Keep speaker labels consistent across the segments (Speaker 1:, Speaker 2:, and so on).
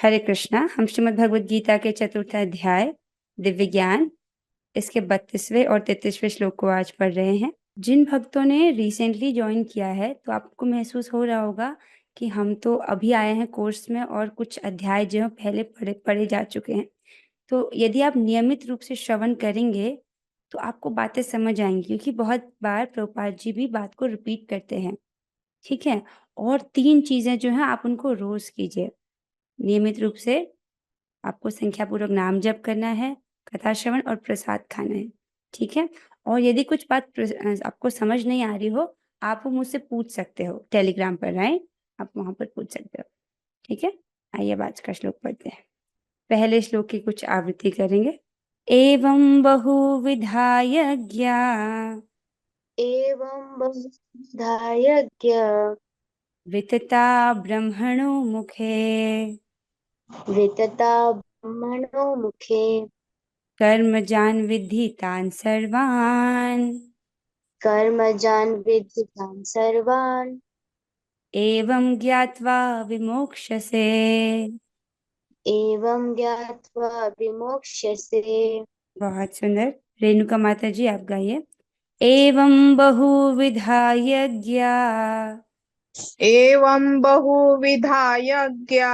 Speaker 1: हरे कृष्णा। हम श्रीमद् भगवद गीता के चतुर्थ अध्याय दिव्य ज्ञान इसके 32वें और 33वें श्लोक को आज पढ़ रहे हैं। जिन भक्तों ने रिसेंटली ज्वाइन किया है तो आपको महसूस हो रहा होगा कि हम तो अभी आए हैं कोर्स में और कुछ अध्याय जो पहले पढ़े जा चुके हैं। तो यदि आप नियमित रूप से श्रवण करेंगे तो आपको बातें समझ आएंगी, क्योंकि बहुत बार प्रभुपाद जी भी बात को रिपीट करते हैं। ठीक है। और 3 चीजें जो हैं आप उनको रोज कीजिए। नियमित रूप से आपको संख्या पूर्वक नाम जप करना है, कथा श्रवण और प्रसाद खाना है। ठीक है। और यदि कुछ बात आपको समझ नहीं आ रही हो, आप वो मुझसे पूछ सकते हो टेलीग्राम पर, राइट? आप वहां पर पूछ सकते हो। ठीक है। आइए अब आज का श्लोक पढ़ते हैं। पहले श्लोक की कुछ आवृत्ति करेंगे। एवं बहुविधा यज्ञा
Speaker 2: एवं बहुधा यज्ञ
Speaker 1: वितता ब्रह्मणो मुखे
Speaker 2: वितता ब्रह्मणो मुखे
Speaker 1: कर्मजान् विद्धि तान् सर्वान्
Speaker 2: कर्मजान् विद्धि तान् सर्वान्
Speaker 1: एवं ज्ञात्वा विमोक्ष्यसे।
Speaker 2: एवं ज्ञात्वा विमोक्ष्यसे।
Speaker 1: बहुत सुंदर। रेणुका माता जी आप गाइए। एवं बहुविधा यज्ञा
Speaker 3: एवं बहुविधा यज्ञा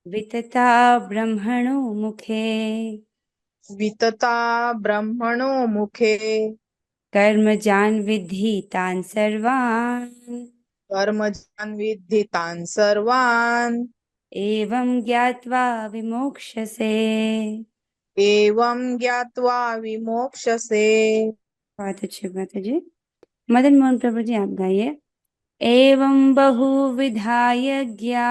Speaker 1: वितता ब्रह्मणो मुखे
Speaker 3: वितता ब्रह्मणो मुखे
Speaker 1: कर्मजान् विद्धि तान् सर्वान्
Speaker 3: कर्मजान् विद्धि तान् सर्वान्
Speaker 1: एवं ज्ञात्वा विमोक्ष्यसे।
Speaker 3: एवं ज्ञात्वा विमोक्ष्यसे।
Speaker 1: बहुत अच्छी माता जी। मदन मोहन प्रभु जी आप गाइए। एवं बहुविधा यज्ञा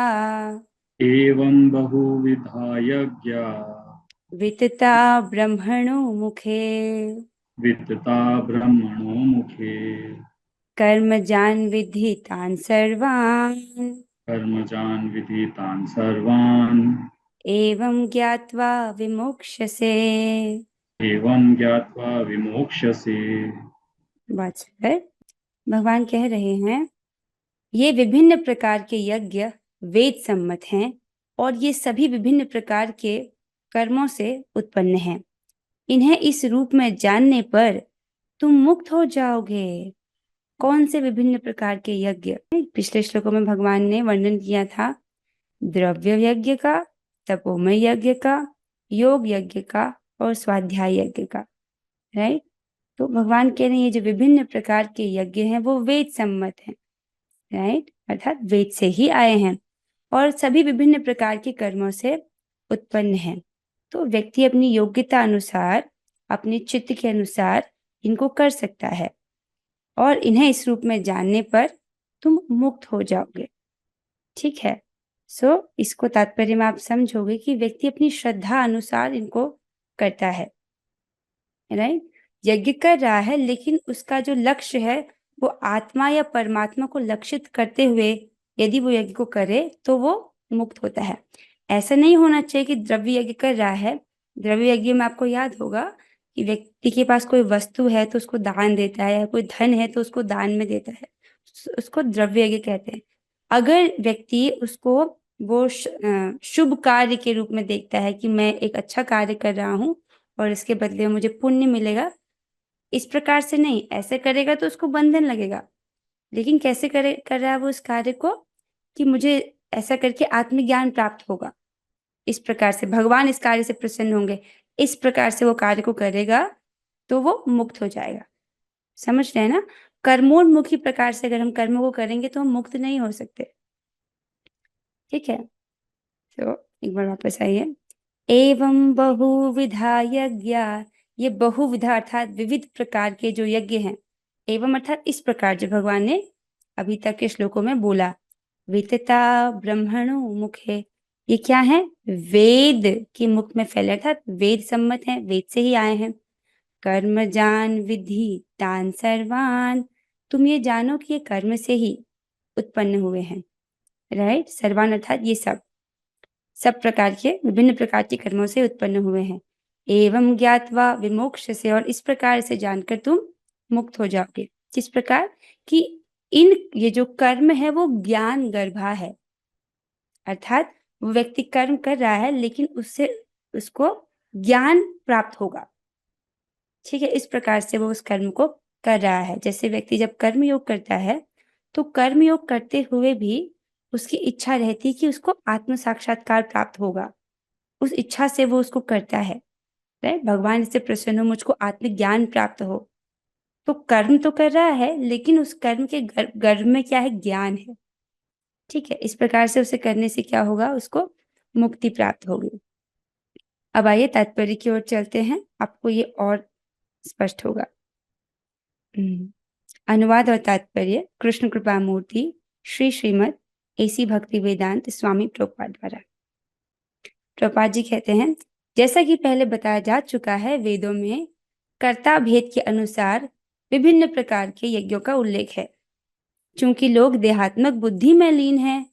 Speaker 4: एवं बहुविधा यज्ञा
Speaker 1: वितता ब्रह्मणो मुखे
Speaker 4: वितता ब्रह्मणो मुखे
Speaker 1: कर्मजान् विद्धि तान् सर्वान्
Speaker 4: कर्मजान् विद्धि तान् सर्वान्
Speaker 1: एवं ज्ञात्वा विमोक्ष्यसे।
Speaker 4: एवं ज्ञात्वा विमोक्ष्यसे।
Speaker 1: बात सुनकर भगवान कह रहे हैं, ये विभिन्न प्रकार के यज्ञ वेद सम्मत हैं और ये सभी विभिन्न प्रकार के कर्मों से उत्पन्न हैं। इन्हें इस रूप में जानने पर तुम मुक्त हो जाओगे। कौन से विभिन्न प्रकार के यज्ञ? पिछले श्लोकों में भगवान ने वर्णन किया था द्रव्य यज्ञ का, तपोमय यज्ञ का, योग यज्ञ का और स्वाध्याय यज्ञ का, राइट? तो भगवान कह रहे हैं ये जो विभिन्न प्रकार के यज्ञ हैं वो वेद सम्मत हैं, राइट? अर्थात वेद से ही आए हैं और सभी विभिन्न प्रकार के कर्मों से उत्पन्न हैं। तो व्यक्ति अपनी योग्यता अनुसार, अपने चित्त के अनुसार इनको कर सकता है और इन्हें इस रूप में जानने पर तुम मुक्त हो जाओगे। ठीक है। इसको तात्पर्य में आप समझोगे कि व्यक्ति अपनी श्रद्धा अनुसार इनको करता है, राइट? यज्ञ कर रहा है लेकिन उसका जो लक्ष्य है वो आत्मा या परमात्मा को लक्षित करते हुए यदि वो यज्ञ को करे तो वो मुक्त होता है। ऐसा नहीं होना चाहिए कि द्रव्य यज्ञ कर रहा है, द्रव्य यज्ञ में आपको याद होगा कि व्यक्ति के पास कोई वस्तु है तो उसको दान देता है, या कोई धन है तो उसको दान में देता है, उसको द्रव्य यज्ञ कहते हैं। अगर व्यक्ति उसको वो शुभ कार्य के रूप में देखता है कि मैं एक अच्छा कार्य कर रहा हूँ और इसके बदले में मुझे पुण्य मिलेगा, इस प्रकार से नहीं, ऐसे करेगा तो उसको बंधन लगेगा। लेकिन कैसे कर रहा है वो इस कार्य को कि मुझे ऐसा करके आत्मज्ञान प्राप्त होगा, इस प्रकार से भगवान इस कार्य से प्रसन्न होंगे, इस प्रकार से वो कार्य को करेगा तो वो मुक्त हो जाएगा। समझ रहे हैं ना? कर्मोन्मुखी प्रकार से अगर हम कर्म को करेंगे तो हम मुक्त नहीं हो सकते। ठीक है। तो एक बार वापस आइए। एवं बहुविधा यज्ञ, ये बहुविधा अर्थात विविध प्रकार के जो यज्ञ हैं, एवं अर्थात इस प्रकार जो भगवान ने अभी तक के श्लोकों में बोला, वितता ब्रह्मणो मुखे, ये क्या है? वेद के मुख में फैले, अर्थात वेद सम्मत है, वेद से ही आए हैं। कर्मजान विधि तान सर्वान, तुम ये जानो कि ये कर्म से ही उत्पन्न हुए हैं, राइट? सर्वान अर्थात ये सब प्रकार के विभिन्न प्रकार के कर्मों से उत्पन्न हुए हैं। एवं ज्ञात्वा विमोक्ष से, और इस प्रकार से जानकर तुम मुक्त हो जाओगे। किस प्रकार? कि ये जो कर्म है वो ज्ञान गर्भा है, अर्थात वो व्यक्ति कर्म कर रहा है लेकिन उससे उसको ज्ञान प्राप्त होगा। ठीक है, इस प्रकार से वो उस कर्म को कर रहा है। जैसे व्यक्ति जब कर्म योग करता है तो कर्म योग करते हुए भी उसकी इच्छा रहती है कि उसको आत्म साक्षात्कार प्राप्त होगा, उस इच्छा से वो उसको करता है। राइट, भगवान इससे प्रसन्न हो, मुझको आत्मज्ञान प्राप्त हो। तो कर्म तो कर रहा है लेकिन उस कर्म के गर्भ में क्या है, ज्ञान है। ठीक है, इस प्रकार से उसे करने से क्या होगा, उसको मुक्ति प्राप्त होगी। अब आइए तात्पर्य की ओर चलते हैं, आपको ये और स्पष्ट होगा। अनुवाद और तात्पर्य कृष्ण कृपा मूर्ति श्री श्रीमद एसी भक्ति वेदांत स्वामी प्रभुपाद द्वारा। प्रभुपाद जी कहते हैं, जैसा कि पहले बताया जा चुका है, वेदों में कर्ता भेद के अनुसार विभिन्न प्रकार के यज्ञों का उल्लेख है। चूंकि लोग देहात्मक बुद्धि में लीन हैं,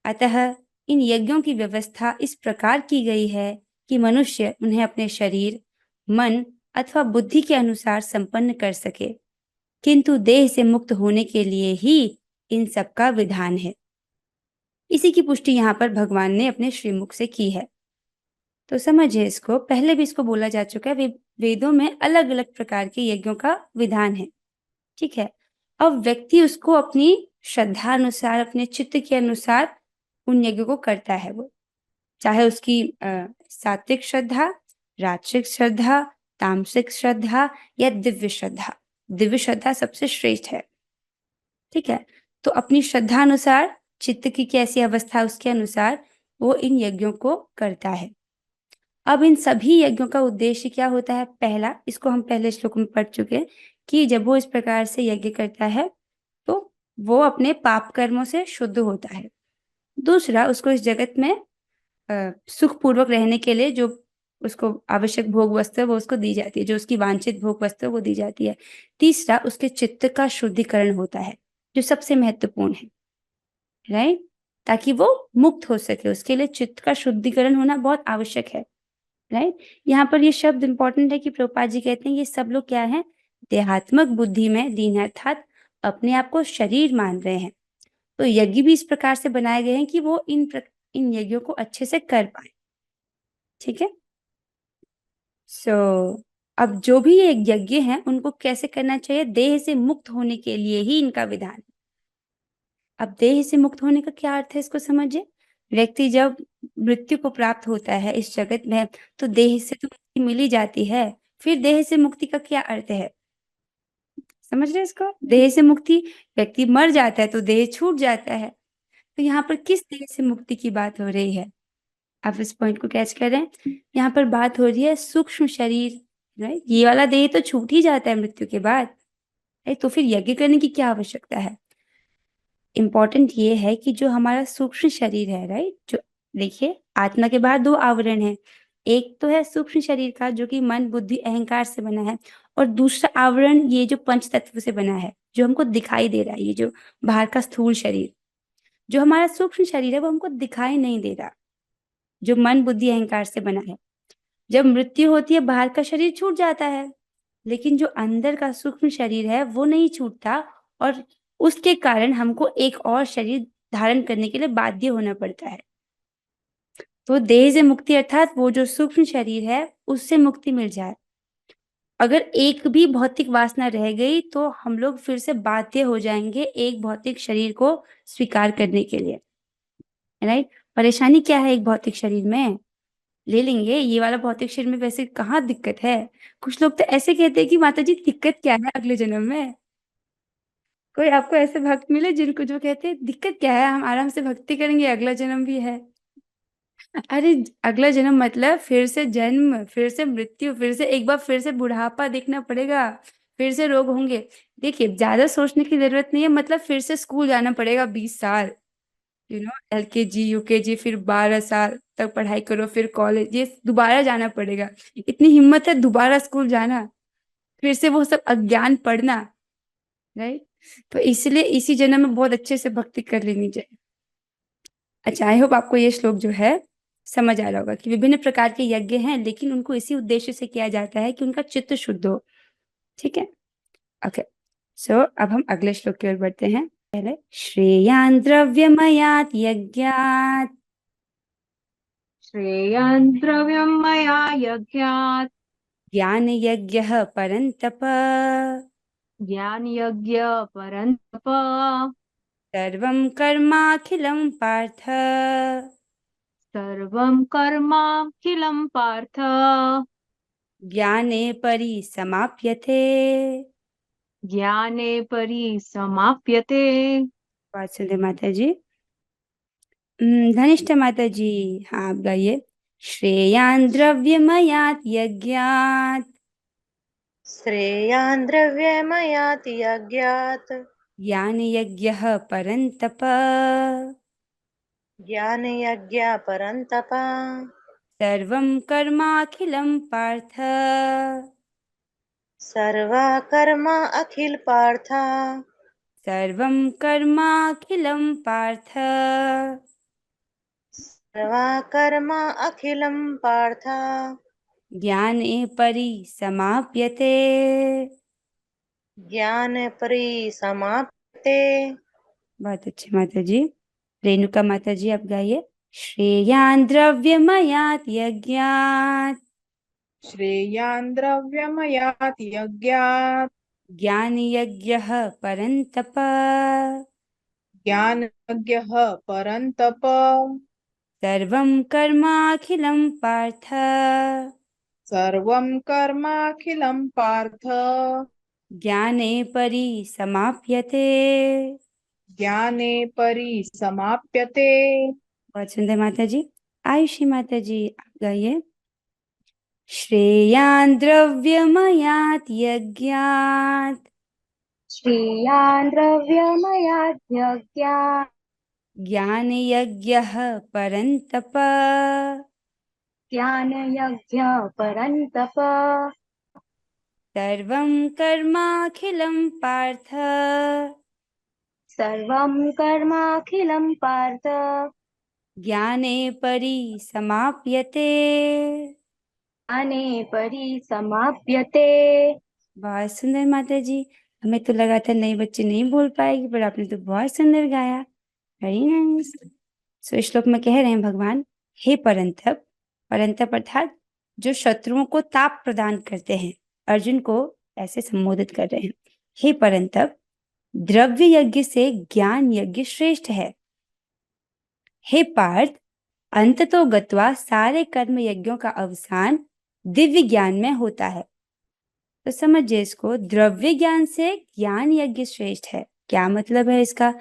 Speaker 1: अतः इन यज्ञों की व्यवस्था इस प्रकार की गई है कि मनुष्य उन्हें अपने शरीर, मन अथवा बुद्धि के अनुसार संपन्न कर सके। किंतु देह से मुक्त होने के लिए ही इन सब का विधान है। इसी की पुष्टि यहाँ पर भगवान ने अपने श्रीमुख से की है। तो समझिए इसको, पहले भी इसको बोला जा चुका है, वेदों में अलग अलग प्रकार के यज्ञों का विधान है। ठीक है, अब व्यक्ति उसको अपनी श्रद्धा अनुसार, अपने चित्त के अनुसार उन यज्ञों को करता है। वो चाहे उसकी सात्विक श्रद्धा, राजसिक श्रद्धा, तामसिक श्रद्धा या दिव्य श्रद्धा। दिव्य श्रद्धा सबसे श्रेष्ठ है। ठीक है, तो अपनी श्रद्धा अनुसार, चित्त की कैसी अवस्था उसके अनुसार वो इन यज्ञों को करता है। अब इन सभी यज्ञों का उद्देश्य क्या होता है? पहला, इसको हम पहले श्लोक में पढ़ चुके हैं कि जब वो इस प्रकार से यज्ञ करता है तो वो अपने पाप कर्मों से शुद्ध होता है। दूसरा, उसको इस जगत में सुख पूर्वक रहने के लिए जो उसको आवश्यक भोग वस्तु है वो उसको दी जाती है, जो उसकी वांछित भोग वस्तु है वो दी जाती है। तीसरा, उसके चित्त का शुद्धिकरण होता है, जो सबसे महत्वपूर्ण है। राइट, ताकि वो मुक्त हो सके, उसके लिए चित्त का शुद्धिकरण होना बहुत आवश्यक है। राइट, यहाँ पर ये शब्द इंपॉर्टेंट है कि प्रभुपाद जी कहते हैं ये सब लोग क्या है, देहात्मक बुद्धि में लीन है, अर्थात अपने आप को शरीर मान रहे हैं। तो यज्ञ भी इस प्रकार से बनाए गए हैं कि वो इन यज्ञों को अच्छे से कर पाए। ठीक है, अब जो भी ये यज्ञ हैं उनको कैसे करना चाहिए? देह से मुक्त होने के लिए ही इनका विधान है। अब देह से मुक्त होने का क्या अर्थ है, इसको समझिए। व्यक्ति जब मृत्यु को प्राप्त होता है इस जगत में तो देह से तो मुक्ति मिल ही जाती है, फिर देह से मुक्ति का क्या अर्थ है, समझ रहे इसको? देह से मुक्ति, व्यक्ति मर जाता है तो देह छूट जाता है। तो यहाँ पर किस देह से मुक्ति की बात हो रही है? आप इस पॉइंट को कैच कर रहे हैं? यहाँ पर बात हो रही है सूक्ष्म शरीर। राइट, ये वाला देह तो छूट ही जाता है मृत्यु के बाद। राइट, तो फिर यज्ञ करने की क्या आवश्यकता है? इंपॉर्टेंट ये है कि जो हमारा सूक्ष्म शरीर है, राइट, जो देखिए आत्मा के बाद दो आवरण है। एक तो है सूक्ष्म शरीर का जो कि मन बुद्धि अहंकार से बना है, और दूसरा आवरण ये जो पंच तत्व से बना है, जो हमको दिखाई दे रहा है। ये जो बाहर का स्थूल शरीर, जो हमारा सूक्ष्म शरीर है वो हमको दिखाई नहीं दे रहा, जो मन बुद्धि अहंकार से बना है। जब मृत्यु होती है बाहर का शरीर छूट जाता है, लेकिन जो अंदर का सूक्ष्म शरीर है वो नहीं छूटता, और उसके कारण हमको एक और शरीर धारण करने के लिए बाध्य होना पड़ता है। तो देह से मुक्ति अर्थात वो जो सूक्ष्म शरीर है उससे मुक्ति मिल जाए। अगर एक भी भौतिक वासना रह गई तो हम लोग फिर से बाध्य हो जाएंगे एक भौतिक शरीर को स्वीकार करने के लिए। राइट, परेशानी क्या है एक भौतिक शरीर में? ले लेंगे ये वाला भौतिक शरीर में, वैसे कहाँ दिक्कत है? कुछ लोग तो ऐसे कहते हैं कि माता जी दिक्कत क्या है अगले जन्म में। कोई आपको ऐसे भक्त मिले जिनको जो कहते हैं दिक्कत क्या है, हम आराम से भक्ति करेंगे, अगला जन्म भी है। अरे अगला जन्म मतलब फिर से जन्म, फिर से मृत्यु, फिर से एक बार फिर से बुढ़ापा देखना पड़ेगा, फिर से रोग होंगे। देखिए ज्यादा सोचने की जरूरत नहीं है, मतलब फिर से स्कूल जाना पड़ेगा 20 साल, LKG UKG, फिर 12 साल तक पढ़ाई करो, फिर कॉलेज, ये दोबारा जाना पड़ेगा। इतनी हिम्मत है दोबारा स्कूल जाना, फिर से वो सब अज्ञान पढ़ना। राइट, तो इसलिए इसी जन्म में बहुत अच्छे से भक्ति कर लेनी चाहिए। अच्छा, आई होप आपको ये श्लोक जो है समझ आ रहा होगा कि विभिन्न प्रकार के यज्ञ हैं लेकिन उनको इसी उद्देश्य से किया जाता है कि उनका चित्त शुद्ध हो। ठीक है, ओके। सो अब हम अगले श्लोक की ओर बढ़ते हैं। पहले श्रेयान् द्रव्यमयात् यज्ञात्
Speaker 5: श्रेयान् द्रव्यं मया यज्ञात्
Speaker 1: ज्ञान यज्ञः परन्तप
Speaker 5: ज्ञानयज्ञ परन्तप
Speaker 1: सर्वं कर्माखिलं पार्थ
Speaker 5: सर्वं कर्माखिलं पार्थ
Speaker 1: ज्ञाने परिसमाप्यते।
Speaker 5: ज्ञाने परिसमाप्यते।
Speaker 1: वासुदेव माता जी। धनिष्ठा माता जी, हाँ आप गाइए। श्रेयान् द्रव्यमयात् यज्ञात्
Speaker 6: श्रेयान् द्रव्यमयात् यज्ञात्
Speaker 1: ज्ञानयज्ञः परन्तप
Speaker 6: ज्ञानयज्ञ परन्तप
Speaker 1: सर्वं कर्माखिलं पार्थ
Speaker 6: सर्वा कर्म अखिल पार्थ
Speaker 1: सर्वं कर्माखिलं पार्थ
Speaker 6: सर्वा कर्म अखिलं पार्थ
Speaker 1: ज्ञाने परिसमाप्यते।
Speaker 6: ज्ञान परिसमाप्ते।
Speaker 1: बहुत अच्छे माता जी। रेणुका माता जी आप गाइए। श्रेयान् द्रव्यमयात् यज्ञात्
Speaker 3: श्रेयान् द्रव्यमयात् यज्ञात्
Speaker 1: ज्ञानयज्ञः परन्तप
Speaker 3: ज्ञानयज्ञः परन्तप
Speaker 1: सर्वं कर्माखिलं पार्थ
Speaker 3: सर्वं कर्माखिलं पार्थ
Speaker 1: ज्ञाने परिसमाप्यते।
Speaker 3: ज्ञाने परिसमाप्यते।
Speaker 1: बहुत सुंदर माता जी। आयुषी माता जी आप गाइए। श्रेयान् द्रव्यमयात् यज्ञात्
Speaker 2: श्रेयान् द्रव्यमयात् यज्ञात्
Speaker 1: ज्ञानयज्ञः परन्तप
Speaker 2: ज्ञानयज्ञ परन्तप
Speaker 1: सर्वं कर्माखिलं पार्थ
Speaker 2: सर्वं कर्माखिलं पार्थ
Speaker 1: ज्ञाने परिसमाप्यते।
Speaker 2: ज्ञाने परिसमाप्यते।
Speaker 1: बहुत सुंदर माता जी। हमें तो लगा था नए बच्चे नहीं बोल पाएगी, पर आपने तो बहुत सुंदर गाया। Very nice. सो श्लोक में कह रहे हैं भगवान, हे परंतप, परंतप अर्थात जो शत्रुओं को ताप प्रदान करते हैं, अर्जुन को ऐसे संबोधित कर रहे हैं। हे परंतप, द्रव्य यज्ञ से ज्ञान यज्ञ श्रेष्ठ है। हे पार्थ, अंततो गत्वा सारे कर्म यज्ञों का अवसान दिव्य ज्ञान में होता है। तो समझिए इसको, द्रव्य ज्ञान से ज्ञान यज्ञ श्रेष्ठ है। क्या मतलब है इसका?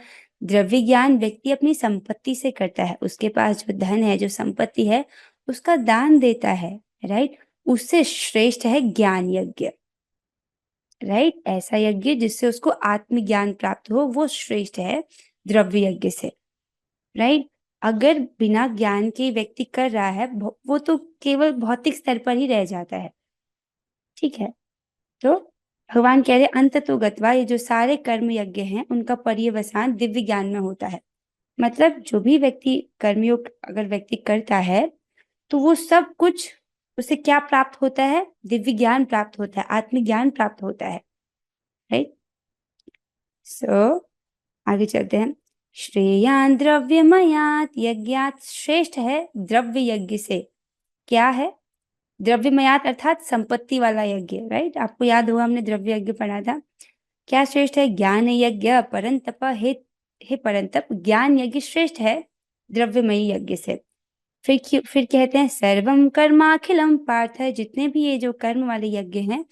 Speaker 1: द्रव्य ज्ञान व्यक्ति अपनी संपत्ति से करता है, उसके पास जो धन है, जो संपत्ति है, उसका दान देता है, राइट? उससे श्रेष्ठ है ज्ञान यज्ञ, राइट? ऐसा यज्ञ जिससे उसको आत्मज्ञान प्राप्त हो, वो श्रेष्ठ है द्रव्य यज्ञ से, राइट? अगर बिना ज्ञान के व्यक्ति कर रहा है, वो तो केवल भौतिक स्तर पर ही रह जाता है, ठीक है? तो भगवान कह रहे अंत तो गत्वा, ये जो सारे कर्म यज्ञ हैं उनका पर्यवसान दिव्य ज्ञान में होता है। मतलब जो भी व्यक्ति कर्मयोग अगर व्यक्ति करता है तो वो सब कुछ उसे क्या प्राप्त होता है? दिव्य ज्ञान प्राप्त होता है, आत्मज्ञान प्राप्त होता है, राइट? सो आगे चलते हैं। श्रेयान् द्रव्यमयात् यज्ञात्, श्रेष्ठ है द्रव्य यज्ञ से। क्या है? द्रव्यमयात अर्थात संपत्ति वाला यज्ञ, राइट? आपको याद होगा हमने द्रव्य यज्ञ पढ़ा था। क्या श्रेष्ठ है? ज्ञान यज्ञ परंतप, हे परंतप, ज्ञान यज्ञ श्रेष्ठ है द्रव्यमयी यज्ञ से। फिर कहते हैं सर्वम कर्माखिलम पार्थ, जितने भी ये जो कर्म वाले यज्ञ हैं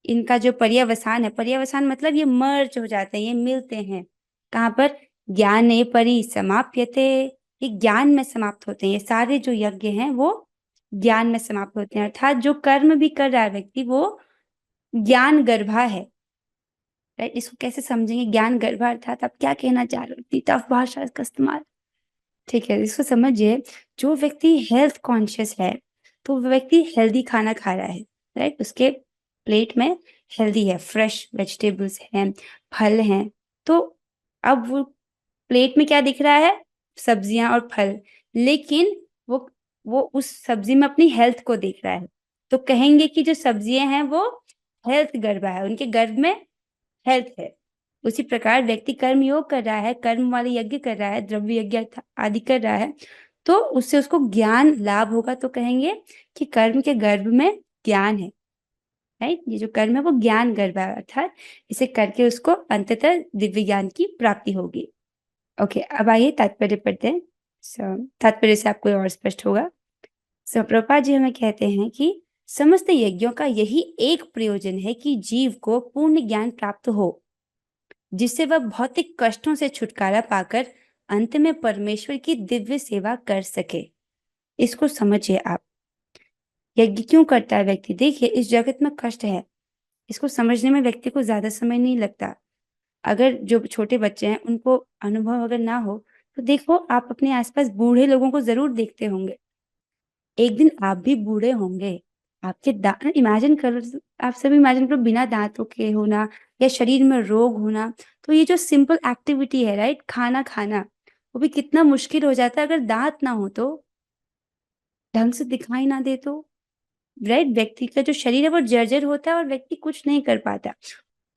Speaker 1: इनका जो पर्यवसान है, पर्यवसान मतलब ये मर्ज हो जाते हैं, ये मिलते हैं कहाँ पर? ज्ञाने परिसमाप्यते, ये ज्ञान में समाप्त होते हैं। ये सारे जो यज्ञ हैं वो ज्ञान में समाप्त होते हैं, अर्थात जो कर्म भी कर रहा है व्यक्ति वो ज्ञान गर्भा है, राइट? इसको कैसे समझेंगे? ज्ञान गर्भा अर्थात आप क्या कहना चाह रहे हो? इतनी टफ भाषा इसका इस्तेमाल, ठीक है? इसको समझिए, जो व्यक्ति हेल्थ कॉन्शियस है तो वो व्यक्ति हेल्दी खाना खा रहा है, राइट? उसके प्लेट में हेल्दी है, फ्रेश वेजिटेबल्स हैं, फल हैं। तो अब वो प्लेट में क्या दिख रहा है? सब्जियां और फल, लेकिन वो उस सब्जी में अपनी हेल्थ को देख रहा है। तो कहेंगे कि जो सब्जियां हैं वो हेल्थ गर्भा है, उनके गर्भ में हेल्थ है। उसी प्रकार व्यक्ति कर्म योग कर रहा है, कर्म वाले यज्ञ कर रहा है, द्रव्य यज्ञ आदि कर रहा है, तो उससे उसको ज्ञान लाभ होगा। तो कहेंगे कि कर्म के गर्भ में ज्ञान है, राइट। ये जो कर्म है वो ज्ञान गर्भ है, अर्थात इसे करके उसको अंततः दिव्य ज्ञान की प्राप्ति होगी। ओके, अब आइए तात्पर्य पढ़ते हैं। तात्पर्य से आपको और स्पष्ट होगा। प्रभुपाद जी हमें कहते हैं कि समस्त यज्ञों का यही एक प्रयोजन है कि जीव को पूर्ण ज्ञान प्राप्त हो, जिससे वह भौतिक कष्टों से छुटकारा पाकर अंत में परमेश्वर की दिव्य सेवा कर सके। इसको समझिए आप। यज्ञ क्यों करता है व्यक्ति? देखिए, इस जगत में कष्ट है, इसको समझने में व्यक्ति को ज्यादा समय नहीं लगता। अगर जो छोटे बच्चे हैं उनको अनुभव अगर ना हो तो देखो, आप अपने आसपास बूढ़े लोगों को जरूर देखते होंगे। एक दिन आप भी बूढ़े होंगे, आपके दांत इमेजिन करो, आप सभी इमेजिन करो, बिना दांतों के होना या शरीर में रोग होना। तो ये जो सिंपल एक्टिविटी है, राइट, खाना खाना, वो भी कितना मुश्किल हो जाता है अगर दांत ना हो तो, ढंग से दिखाई ना दे तो, राइट। व्यक्ति का जो शरीर है वो जर्जर होता है और व्यक्ति कुछ नहीं कर पाता,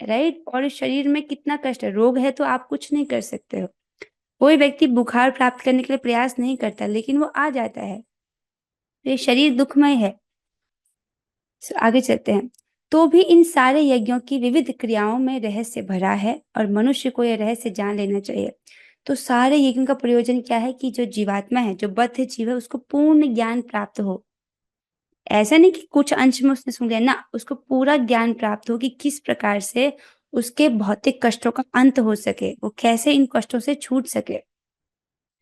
Speaker 1: राइट। और इस शरीर में कितना कष्ट है, रोग है तो आप कुछ नहीं कर सकते हो। कोई व्यक्ति बुखार प्राप्त करने के लिए प्रयास नहीं करता, लेकिन वो आ जाता है। ये शरीर दुखमय है। आगे चलते हैं। तो भी इन सारे यज्ञों की विविध क्रियाओं में रहस्य भरा है और मनुष्य को यह रहस्य जान लेना चाहिए। तो सारे यज्ञों का प्रयोजन क्या है कि जो जीवात्मा है, जो बद्ध जीव है, उसको पूर्ण ज्ञान प्राप्त हो। ऐसा नहीं कि कुछ अंश में उसने सुन लिया ना, उसको पूरा ज्ञान प्राप्त हो कि किस प्रकार से उसके भौतिक कष्टों का अंत हो सके, वो कैसे इन कष्टों से छूट सके,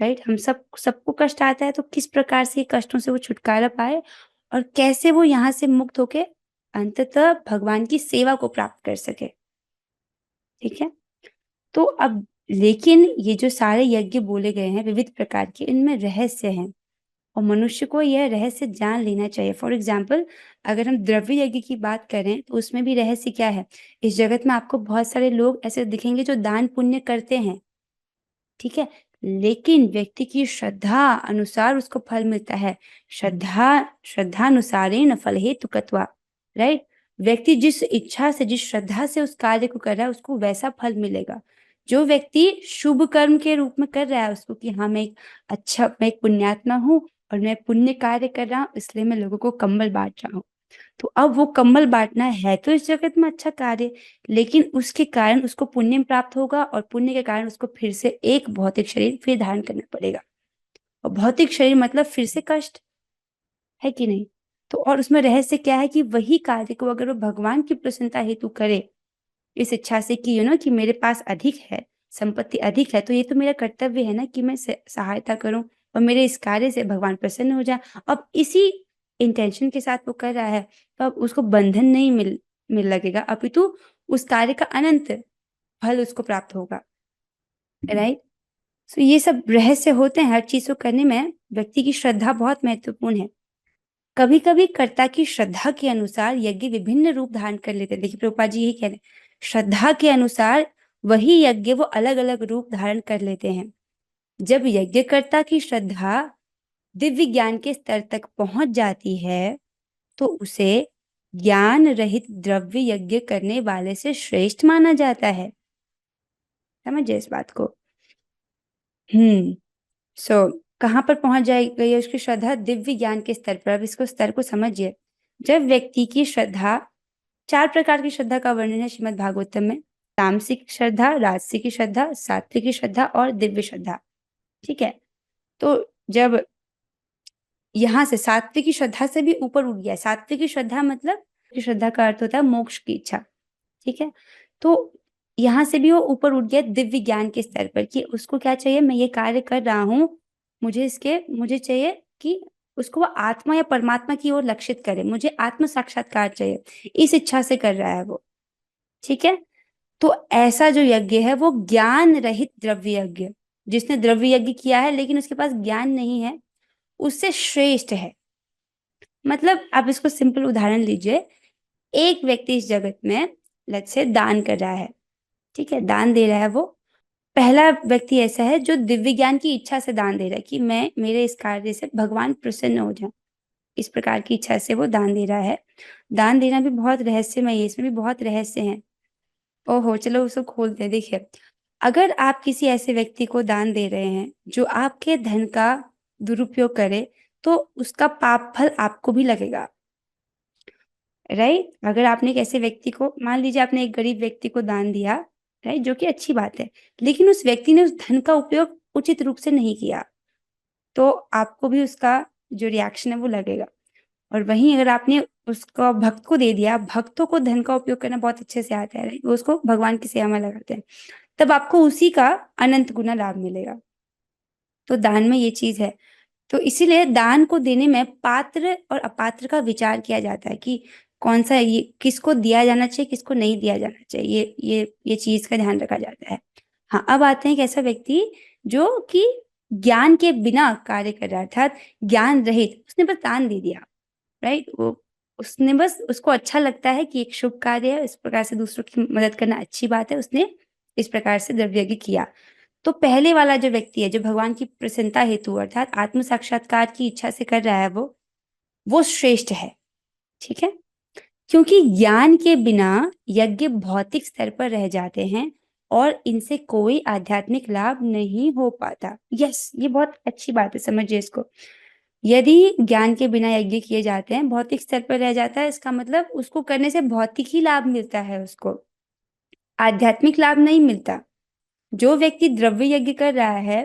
Speaker 1: राइट। हम सबको कष्ट आता है, तो किस प्रकार से कष्टों से वो छुटकारा पाए और कैसे वो यहाँ से मुक्त होके अंततः भगवान की सेवा को प्राप्त कर सके। ठीक है। तो अब लेकिन ये जो सारे यज्ञ बोले गए हैं विविध प्रकार के, इनमें रहस्य हैं और मनुष्य को यह रहस्य जान लेना चाहिए। फॉर एग्जाम्पल, अगर हम द्रव्य यज्ञ की बात करें तो उसमें भी रहस्य क्या है? इस जगत में आपको बहुत सारे लोग ऐसे दिखेंगे जो दान पुण्य करते हैं, ठीक है, लेकिन व्यक्ति की श्रद्धा अनुसार उसको फल मिलता है। श्रद्धानुसारेण फल हेतुकत्वा, राइट। व्यक्ति जिस इच्छा से, जिस श्रद्धा से उस कार्य को कर रहा है, उसको वैसा फल मिलेगा। जो व्यक्ति शुभ कर्म के रूप में कर रहा है उसको कि हाँ, मैं एक पुण्यात्मा हूँ और मैं पुण्य कार्य कर रहा हूँ, इसलिए मैं लोगों को कंबल बांट रहा हूँ। तो अब वो कंबल बांटना है तो इस जगत में अच्छा कार्य, लेकिन उसके कारण उसको पुण्य प्राप्त होगा और पुण्य के कारण उसको फिर से एक भौतिक शरीर फिर धारण करना पड़ेगा। और भौतिक शरीर मतलब फिर से कष्ट, है कि नहीं? तो और उसमें रहस्य क्या है कि वही कार्य को अगर वो भगवान की प्रसन्नता हेतु करे, इस इच्छा से कि कि मेरे पास अधिक है, संपत्ति अधिक है, तो ये तो मेरा कर्तव्य है ना कि मैं सहायता करूं और मेरे इस कार्य से भगवान प्रसन्न हो जाए। अब इसी इंटेंशन के साथ वो कर रहा है, तो अब उसको बंधन नहीं मिल लगेगा, अपितु उस कार्य का अनंत फल उसको प्राप्त होगा, राइट। सो ये सब रहस्य होते हैं। हर चीज को करने में व्यक्ति की श्रद्धा बहुत महत्वपूर्ण है। कभी कभी कर्ता की श्रद्धा के अनुसार यज्ञ विभिन्न रूप धारण कर लेते हैं। देखिए, प्रभुपाद जी यही कह रहे हैं, श्रद्धा के अनुसार वही यज्ञ वो अलग अलग रूप धारण कर लेते हैं। जब यज्ञकर्ता की श्रद्धा दिव्य ज्ञान के स्तर तक पहुंच जाती है तो उसे ज्ञान रहित द्रव्य यज्ञ करने वाले से श्रेष्ठ माना जाता है। समझिए इस बात को। कहां पर पहुंच गई है उसकी श्रद्धा? दिव्य ज्ञान के स्तर पर। अब इसको स्तर को समझिए। जब व्यक्ति की श्रद्धा, 4 प्रकार की श्रद्धा का वर्णन है श्रीमद् भागवतम में: तामसिक श्रद्धा, राजसिक श्रद्धा, सात्विक श्रद्धा और दिव्य श्रद्धा। ठीक है। तो जब यहाँ से सात्विक श्रद्धा से भी ऊपर उठ गया, सात्विक श्रद्धा मतलब श्रद्धा का अर्थ होता है मोक्ष की इच्छा, ठीक है। तो यहाँ से भी वो ऊपर उठ गया दिव्य ज्ञान के स्तर पर कि उसको क्या चाहिए, मैं ये कार्य कर रहा हूँ, मुझे चाहिए कि उसको वो आत्मा या परमात्मा की ओर लक्षित करे, मुझे आत्म साक्षात्कार चाहिए, इस इच्छा से कर रहा है वो, ठीक है। तो ऐसा जो यज्ञ है वो ज्ञान रहित द्रव्य यज्ञ, जिसने द्रव्य यज्ञ किया है लेकिन उसके पास ज्ञान नहीं है, उससे श्रेष्ठ है। मतलब आप इसको सिंपल उदाहरण लीजिए, एक व्यक्ति इस जगत में लेट्स से दान कर रहा है, ठीक है, दान दे रहा है। वो पहला व्यक्ति ऐसा है जो दिव्य ज्ञान की इच्छा से दान दे रहा है कि मेरे इस कार्य से भगवान प्रसन्न हो जाए, इस प्रकार की इच्छा से वो दान दे रहा है। दान देना भी बहुत रहस्यमय है, इसमें भी बहुत रहस्य हैं। ओहो, चलो उसको खोलते हैं। देखिए, अगर आप किसी ऐसे व्यक्ति को दान दे रहे हैं जो आपके धन का दुरुपयोग करे तो उसका पाप फल आपको भी लगेगा, राइट। अगर आपने एक ऐसे व्यक्ति को, मान लीजिए आपने एक गरीब व्यक्ति को दान दिया, राइट, जो कि अच्छी बात है, लेकिन उस व्यक्ति ने उस धन का उपयोग उचित रूप से नहीं किया, तो आपको भी उसका जो रिएक्शन है वो लगेगा। और वहीं अगर आपने उसको भक्त को दे दिया, भक्तों को धन का उपयोग करना बहुत अच्छे से आता है, राइट, वो उसको भगवान की सेवा में लगाते हैं, तब आपको उसी का अनंत गुना लाभ मिलेगा। तो दान में ये चीज है। तो इसीलिए दान को देने में पात्र और अपात्र का विचार किया जाता है कि कौन सा, ये किसको दिया जाना चाहिए, किसको नहीं दिया जाना चाहिए, ये चीज का ध्यान रखा जाता है। हाँ, अब आते हैं एक ऐसा व्यक्ति जो कि ज्ञान के बिना कार्य कर रहा है, अर्थात ज्ञान रहित, उसने बस दान दे दिया, राइट, वो उसने बस, उसको अच्छा लगता है कि एक शुभ कार्य है, इस प्रकार से दूसरों की मदद करना अच्छी बात है, उसने इस प्रकार से द्रव्य यज्ञ किया। तो पहले वाला जो व्यक्ति है, जो भगवान की प्रसन्नता हेतु अर्थात आत्म साक्षात्कार की इच्छा से कर रहा है, वो श्रेष्ठ है, ठीक है, क्योंकि ज्ञान के बिना यज्ञ भौतिक स्तर पर रह जाते हैं और इनसे कोई आध्यात्मिक लाभ नहीं हो पाता। यस, ये बहुत अच्छी बात है, समझिए इसको। यदि ज्ञान के बिना यज्ञ किए जाते हैं, भौतिक स्तर पर रह जाता है, इसका मतलब उसको करने से भौतिक ही लाभ मिलता है, उसको आध्यात्मिक लाभ नहीं मिलता। जो व्यक्ति द्रव्य यज्ञ कर रहा है,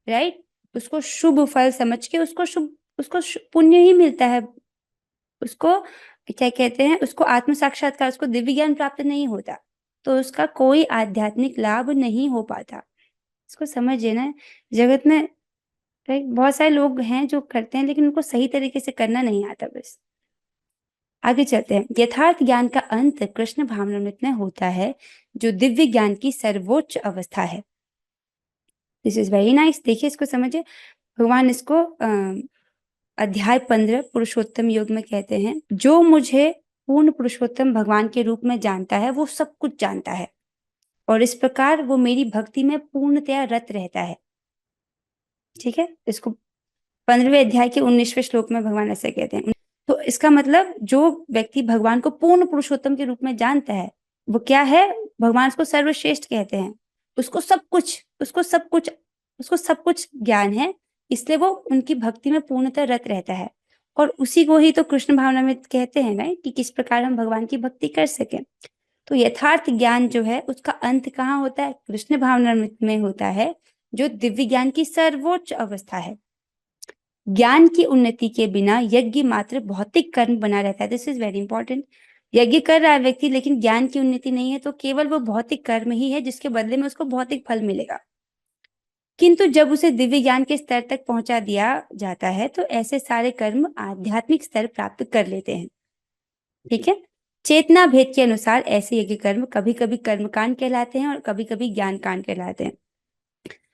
Speaker 1: राइट, उसको शुभ फल समझ के उसको पुण्य ही मिलता है, उसको क्या कहते हैं, उसको आत्म साक्षात्कार, उसको दिव्य ज्ञान प्राप्त नहीं होता, तो उसका कोई आध्यात्मिक लाभ नहीं हो पाता। इसको समझिए ना, जगत में राइट बहुत सारे लोग हैं जो करते हैं, लेकिन उनको सही तरीके से करना नहीं आता। बस आगे चलते हैं। यथार्थ ज्ञान का अंत कृष्ण भावनामृत में होता है, जो दिव्य ज्ञान की सर्वोच्च अवस्था है। This is very nice. देखिए इसको समझिए, भगवान इसको अध्याय 15 पुरुषोत्तम योग में कहते हैं, जो मुझे पूर्ण पुरुषोत्तम भगवान के रूप में जानता है वो सब कुछ जानता है, और इस प्रकार वो मेरी भक्ति में पूर्णतया रत रहता है। ठीक है, इसको 15वें अध्याय के 19वें श्लोक में भगवान ऐसे कहते हैं। तो इसका मतलब जो व्यक्ति भगवान को पूर्ण पुरुषोत्तम के रूप में जानता है, वो क्या है, भगवान उसको सर्वश्रेष्ठ कहते हैं, उसको सब कुछ ज्ञान है, इसलिए वो उनकी भक्ति में पूर्णतः रत रहता है। और उसी को ही तो कृष्ण भावना में कहते हैं ना, कि किस प्रकार हम भगवान की भक्ति कर सकें। तो यथार्थ ज्ञान जो है उसका अंत कहाँ होता है, कृष्ण भावना में होता है, जो दिव्य ज्ञान की सर्वोच्च अवस्था है। ज्ञान की उन्नति के बिना यज्ञ मात्र भौतिक कर्म बना रहता है। This is very important. यज्ञ कर रहा है व्यक्ति, लेकिन ज्ञान की उन्नति नहीं है, तो केवल वो भौतिक कर्म ही है, जिसके बदले में उसको भौतिक फल मिलेगा। किंतु जब उसे दिव्य ज्ञान के स्तर तक पहुंचा दिया जाता है, तो ऐसे सारे कर्म आध्यात्मिक स्तर प्राप्त कर लेते हैं। ठीक है, चेतना भेद के अनुसार ऐसे यज्ञ कर्म कभी कभी कर्मकांड कहलाते हैं और कभी कभी ज्ञान कांड कहलाते हैं।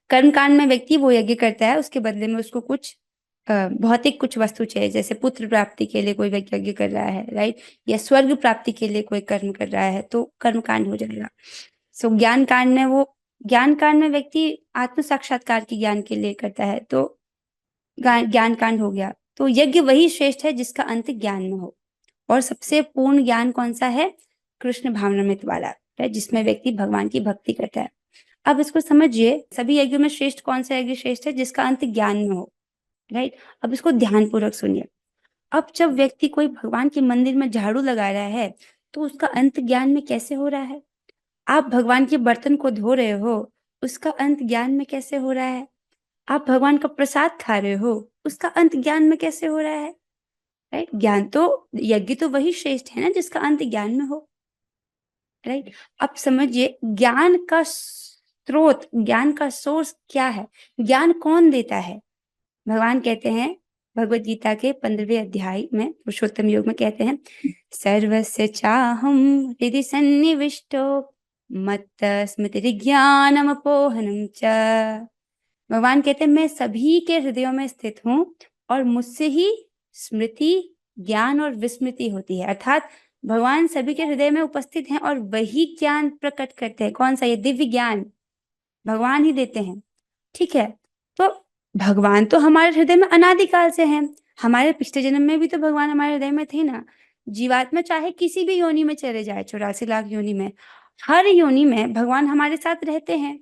Speaker 1: कर्मकांड में व्यक्ति वो यज्ञ करता है, उसके बदले में उसको कुछ भौतिक कुछ वस्तु चाहिए, जैसे पुत्र प्राप्ति के लिए कोई व्यक्ति यज्ञ कर रहा है, राइट, या स्वर्ग प्राप्ति के लिए कोई कर्म कर रहा है, तो कर्मकांड हो जाएगा। सो ज्ञान कांड में व्यक्ति आत्म साक्षात्कार के ज्ञान के लिए करता है, तो ज्ञान कांड हो गया। तो यज्ञ वही श्रेष्ठ है जिसका अंत ज्ञान में हो, और सबसे पूर्ण ज्ञान कौन सा है, कृष्ण भावनामृत वाला, राइट, जिसमें व्यक्ति भगवान की भक्ति करता है। अब इसको समझिए, सभी यज्ञों में श्रेष्ठ कौन सा यज्ञ श्रेष्ठ है, जिसका अंत ज्ञान में हो, राइट। अब इसको ध्यान पूर्वक सुनिए। अब जब व्यक्ति कोई भगवान के मंदिर में झाड़ू लगा रहा है, तो उसका अंत ज्ञान में कैसे हो रहा है। आप भगवान के बर्तन को धो रहे हो, उसका अंत ज्ञान में कैसे हो रहा है। आप भगवान का प्रसाद खा रहे हो, उसका अंत ज्ञान में कैसे हो रहा है, राइट। ज्ञान तो, यज्ञ तो वही श्रेष्ठ है ना जिसका अंत ज्ञान में हो, राइट। अब समझिए, ज्ञान का स्रोत, ज्ञान का सोर्स क्या है, ज्ञान कौन देता है। भगवान कहते हैं भगवत गीता के 15वें अध्याय में पुरुषोत्तम योग में कहते हैं, सर्वस्य चाहम हृदि सन्निविष्टो मत्त स्मृति ज्ञानम अपोहनम च। भगवान कहते हैं मैं सभी के हृदयों में स्थित हूँ, और मुझसे ही स्मृति, ज्ञान और विस्मृति होती है। अर्थात भगवान सभी के हृदय में उपस्थित हैं और वही ज्ञान प्रकट करते हैं। कौन सा, ये दिव्य ज्ञान भगवान ही देते हैं। ठीक है, तो भगवान तो हमारे हृदय में अनादिकाल से हैं। हमारे पिछले जन्म में भी तो भगवान हमारे हृदय में थे ना। जीवात्मा चाहे किसी भी योनि में चले जाए, 84 लाख योनि में, हर योनि में भगवान हमारे साथ रहते हैं।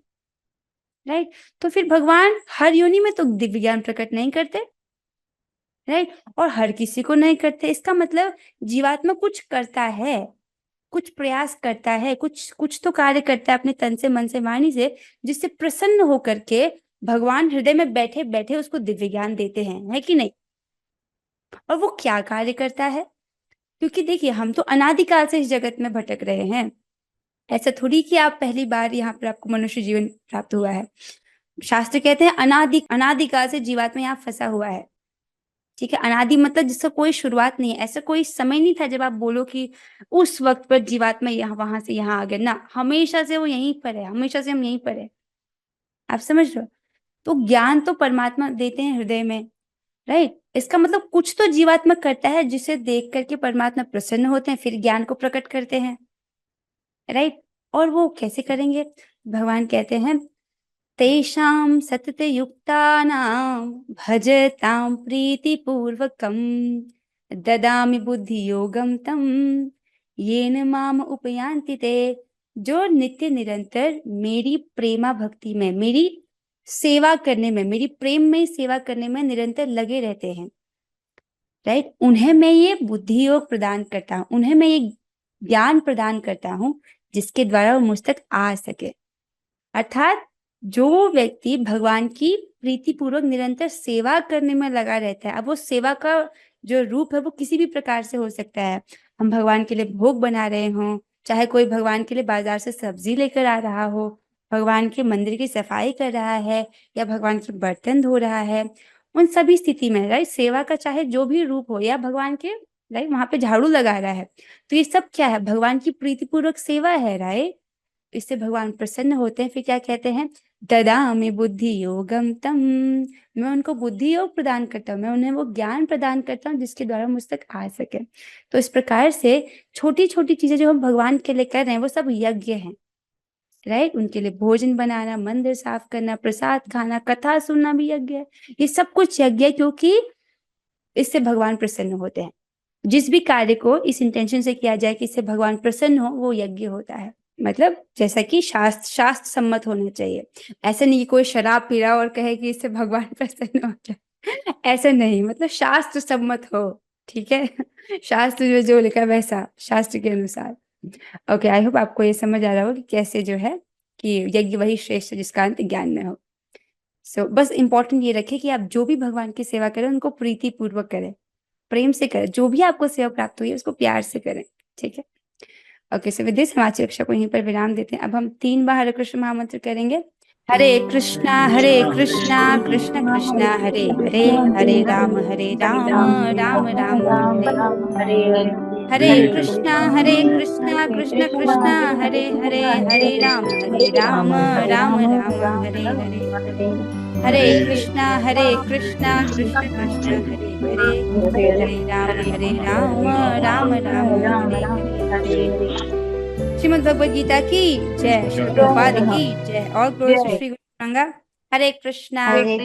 Speaker 1: राइट। तो फिर भगवान हर योनि में तो दिव्य ज्ञान प्रकट नहीं करते, राइट, और हर किसी को नहीं करते। इसका मतलब जीवात्मा कुछ करता है, कुछ प्रयास करता है, कुछ तो कार्य करता है अपने तन से, मन से, वाणी से, जिससे प्रसन्न होकर के भगवान हृदय में बैठे बैठे उसको दिव्य ज्ञान देते हैं, है कि नहीं। और वो क्या कार्य करता है, क्योंकि देखिए हम तो अनादिकाल से इस जगत में भटक रहे हैं। ऐसा थोड़ी कि आप पहली बार यहाँ पर आपको मनुष्य जीवन प्राप्त हुआ है। शास्त्र कहते हैं अनादिकाल से जीवात्मा यहाँ फंसा हुआ है, ठीक है। अनादि मतलब जिसका कोई शुरुआत नहीं है। ऐसा कोई समय नहीं था जब आप बोलो कि उस वक्त पर जीवात्मा यहाँ वहां से यहाँ आ गया ना, हमेशा से वो यहीं पर है, हमेशा से हम यहीं पर है। आप समझ रहे हो। तो ज्ञान तो परमात्मा देते हैं हृदय में, राइट। इसका मतलब कुछ तो जीवात्मा करता है जिसे देख करके परमात्मा प्रसन्न होते हैं, फिर ज्ञान को प्रकट करते हैं, राइट। और वो कैसे करेंगे, भगवान कहते हैं तेषां सतते युक्तानां भजतां प्रीतिपूर्वकं ददामि बुद्धि योगम तम येन माम उपयान्ति ते। जो नित्य निरंतर मेरी प्रेमा भक्ति में, मेरी सेवा करने में, मेरी प्रेम में सेवा करने में निरंतर लगे रहते हैं, राइट, उन्हें मैं ये बुद्धि योग प्रदान करता हूँ, उन्हें मैं ये ज्ञान प्रदान करता हूँ जिसके द्वारा वो मुझ तक आ सके। अर्थात जो व्यक्ति भगवान की प्रीतिपूर्वक निरंतर सेवा करने में लगा रहता है, अब वो सेवा का जो रूप है वो किसी भी प्रकार से हो सकता है। हम भगवान के लिए भोग बना रहे हों, चाहे कोई भगवान के लिए बाजार से सब्जी लेकर आ रहा हो, भगवान के मंदिर की सफाई कर रहा है, या भगवान के बर्तन धो रहा है, उन सभी स्थिति में, राइट, सेवा का चाहे जो भी रूप हो, या भगवान के, राइट, वहां पे झाड़ू लगा रहा है, तो ये सब क्या है, भगवान की प्रीतिपूर्वक सेवा है, राइट। इससे भगवान प्रसन्न होते हैं। फिर क्या कहते हैं, ददामि बुद्धि योगम तम, मैं उनको बुद्धि योग प्रदान करता हूँ, मैं उन्हें वो ज्ञान प्रदान करता हूँ जिसके द्वारा मुझ तक आ सके। तो इस प्रकार से छोटी छोटी चीजें जो हम भगवान के लिए कर रहे हैं वो सब यज्ञ हैं, राइट। उनके लिए भोजन बनाना, मंदिर साफ करना, प्रसाद खाना, कथा सुनना भी यज्ञ है। ये सब कुछ यज्ञ है, क्योंकि इससे भगवान प्रसन्न होते हैं। जिस भी कार्य को इस इंटेंशन से किया जाए कि इससे भगवान प्रसन्न हो, वो यज्ञ होता है। मतलब जैसा कि शास्त्र सम्मत होना चाहिए। ऐसा नहीं कि कोई शराब पी रहा और कहे कि इससे भगवान प्रसन्न हो जाए, ऐसा नहीं, मतलब शास्त्र सम्मत हो, ठीक है। शास्त्र में जो लिखा है वैसा, शास्त्र के अनुसार। ओके, आई होप आपको ये समझ आ रहा हो कि कैसे जो है कि यज्ञ वही श्रेष्ठ है जिसका अंत ज्ञान में हो। सो बस इंपॉर्टेंट ये रखे कि आप जो भी भगवान की सेवा करें उनको प्रीति पूर्वक करें, प्रेम से करें। जो भी आपको सेवा प्राप्त हुई है उसको प्यार से करें, ठीक है। ओके, सो विद दिस हम आज की कक्षा को यहीं पर विराम देते हैं। अब हम 3 बार हरे कृष्ण महामंत्र करेंगे। हरे कृष्णा कृष्ण कृष्णा हरे हरे, हरे राम राम राम हरे हरे, हरे कृष्णा कृष्ण कृष्ण हरे हरे, हरे राम राम राम हरे हरे, हरे कृष्णा कृष्ण कृष्ण हरे हरे, हरे राम राम राम हरे हरे। श्रीमद् भगवद गीता की जय, श्री प्रभुपाद की जय। और ग्लोरी श्री गुरु रंगा। हरे कृष्णा।
Speaker 6: हरे